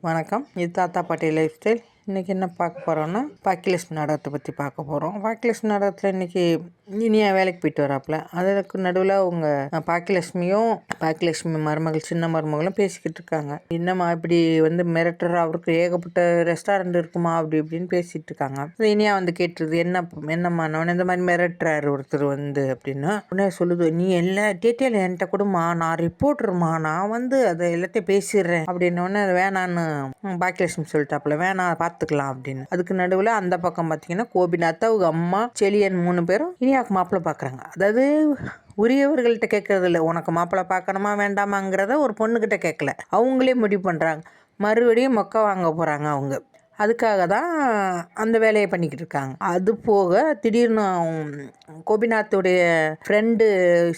வணக்கம். இது தாத்தா பாட்டி லைஃப் ஸ்டைல். இன்றைக்கி என்ன பார்க்க போகிறோன்னா, பாக்கியலட்சுமி நாடகத்தை பற்றி பார்க்க போகிறோம். பாக்கியலட்சுமி நாடகத்தில் இன்றைக்கி இனியா வேலைக்கு போயிட்டு வராப்புல. அதற்கு நடுவில் அவங்க பாக்கியலட்சுமி மருமகள் சின்ன மருமகளும் பேசிக்கிட்டு இருக்காங்க. என்னம்மா இப்படி மிரட்டுற, அவருக்கு ஏகப்பட்ட ரெஸ்டாரண்ட் இருக்குமா அப்படி இப்படின்னு பேசிகிட்டு இருக்காங்க. இனியா கேட்டுருது, என்னம்மா நான் இந்த மாதிரி மிரட்டுறாரு ஒருத்தர் அப்படின்னு. உடனே சொல்லுது, நீ எல்லா டீட்டெயில் என்கிட்ட கொடுமா, நான் ரிப்போர்ட்டருமா, நான் அதை எல்லாத்தையும் பேசிடுறேன் அப்படின்னு. வேணான்னு பாக்கியலட்சுமி சொல்லிட்டாப்புல, வேணாம் பார்த்துக்கலாம் அப்படின்னு. அதுக்கு நடுவில் அந்த பக்கம் பார்த்தீங்கன்னா கோபிநாத், அவங்க அம்மா, செலியன் 3 பேரும் இனியாவுக்கு மாப்பிள்ளை பார்க்குறாங்க. அதாவது உரியவர்கள்ட்ட கேட்கறது இல்லை, உனக்கு மாப்பிள்ளை பார்க்கணுமா வேண்டாமாங்கிறத ஒரு பொண்ணுக்கிட்ட கேட்கல, அவங்களே முடிவு பண்ணுறாங்க. மறுபடியும் மொக்கை வாங்க போகிறாங்க அவங்க. அதுக்காக தான் அந்த வேலையை பண்ணிக்கிட்டு இருக்காங்க. அது போக திடீர்னு கோபிநாத்துடைய ஃப்ரெண்டு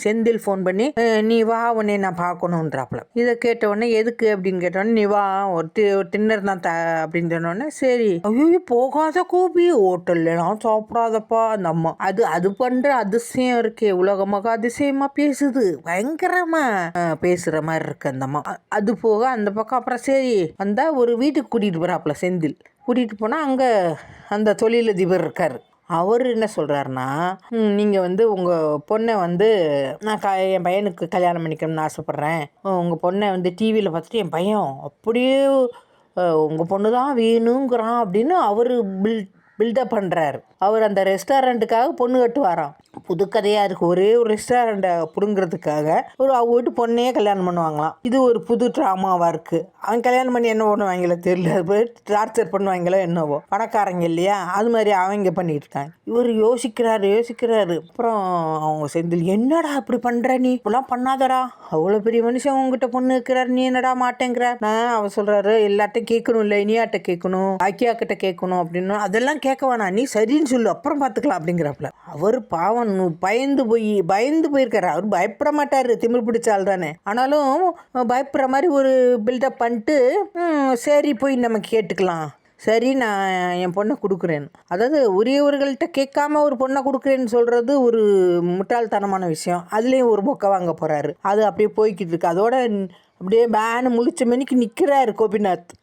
செந்தில் ஃபோன் பண்ணி, நீ வா, உடனே நான் பார்க்கணுன்றாப்புல. இதை கேட்டவுடனே எதுக்கு அப்படின்னு கேட்டோடனே, நீ வா, ஒரு டின்னர் தான் அப்படின்னு சொன்னோடனே, சரி. ஐயோ போகாத கோபி, ஹோட்டல்லாம் சாப்பிடாதப்பா அந்த அம்மா. அது பண்ணுற அதிசயம் இருக்கே, உலகமாக அதிசயமாக பேசுது, பயங்கரமா பேசுகிற மாதிரி இருக்கு அந்த அம்மா. அது போக அந்த பக்கம் அப்புறம் சரி வந்தால் ஒரு வீட்டுக்கு கூட்டிகிட்டு போகிறாப்புல செந்தில். கூட்டிகிட்டு போனால் அங்கே அந்த தொழிலதிபர் இருக்கார். அவர் என்ன சொல்கிறாருன்னா, நீங்கள் உங்கள் பொண்ணை நான் என் பையனுக்கு கல்யாணம் பண்ணிக்கணும்னு ஆசைப்பட்றேன். உங்கள் பொண்ணை டிவியில் பார்த்துட்டு என் பையன் அப்படியே உங்கள் பொண்ணு தான் வேணுங்கிறான் அப்படின்னு அவர் பில்டப் பண்ணுறாரு. அவர் அந்த ரெஸ்டாரண்ட்டுக்காக பொண்ணு கட்டுவாராம். புது கதையாக இருக்குது. ஒரே ஒரு ரெஸ்டாரண்ட்டை பிடுங்கிறதுக்காக அவங்க வீட்டு பொண்ணையே கல்யாணம் பண்ணுவாங்களாம். இது ஒரு புது ட்ராமாவாக இருக்குது. அவன் கல்யாணம் பண்ணி என்ன பண்ணுவாங்களோ தெரியல, போய் டார்ச்சர் பண்ணுவாங்களோ என்னவோ, பணக்காரங்க இல்லையா, அது மாதிரி அவங்க பண்ணிட்டு இருக்காங்க. இவர் யோசிக்கிறாரு. அப்புறம் அவங்க செந்தில், என்னடா இப்படி பண்ணுற, நீ இப்பெல்லாம் பண்ணாதடா, அவ்வளோ பெரிய மனுஷன் உங்ககிட்ட பொண்ணு இருக்கிறார், நீ என்னடா மாட்டேங்கிறார். அவர் சொல்கிறாரு, எல்லார்ட்டையும் கேட்கணும், இல்லை இனியாட்ட கேட்கணும், ஆக்கியா கிட்ட கேட்கணும் அப்படின்னு. அதெல்லாம் கேட்க வேணாம், நீ சரின்னு சொல்லு, அப்புறம் பார்த்துக்கலாம் அப்படிங்கிறாப்புல. அவர் பாவம் பயந்து போயிருக்காரு. அவர் பயப்பட மாட்டாரு, திமிர் பிடிச்ச ஆள் தானே. ஆனாலும் பயப்படுற மாதிரி ஒரு பில்டப் பண்ணிட்டு, சரி போய் நம்ம கேட்டுக்கலாம், சரி நான் என் பொண்ணை கொடுக்குறேன்னு. அதாவது உரியவர்கள்ட்ட கேட்காம ஒரு பொண்ணை கொடுக்குறேன்னு சொல்கிறது ஒரு முட்டாள்தனமான விஷயம். அதுலேயும் ஒரு மொக்கை வாங்க போகிறாரு. அது அப்படியே போய்கிட்டு இருக்கு. அதோட அப்படியே பேனு முழிச்ச மணிக்கு நிற்கிறாரு கோபிநாத்.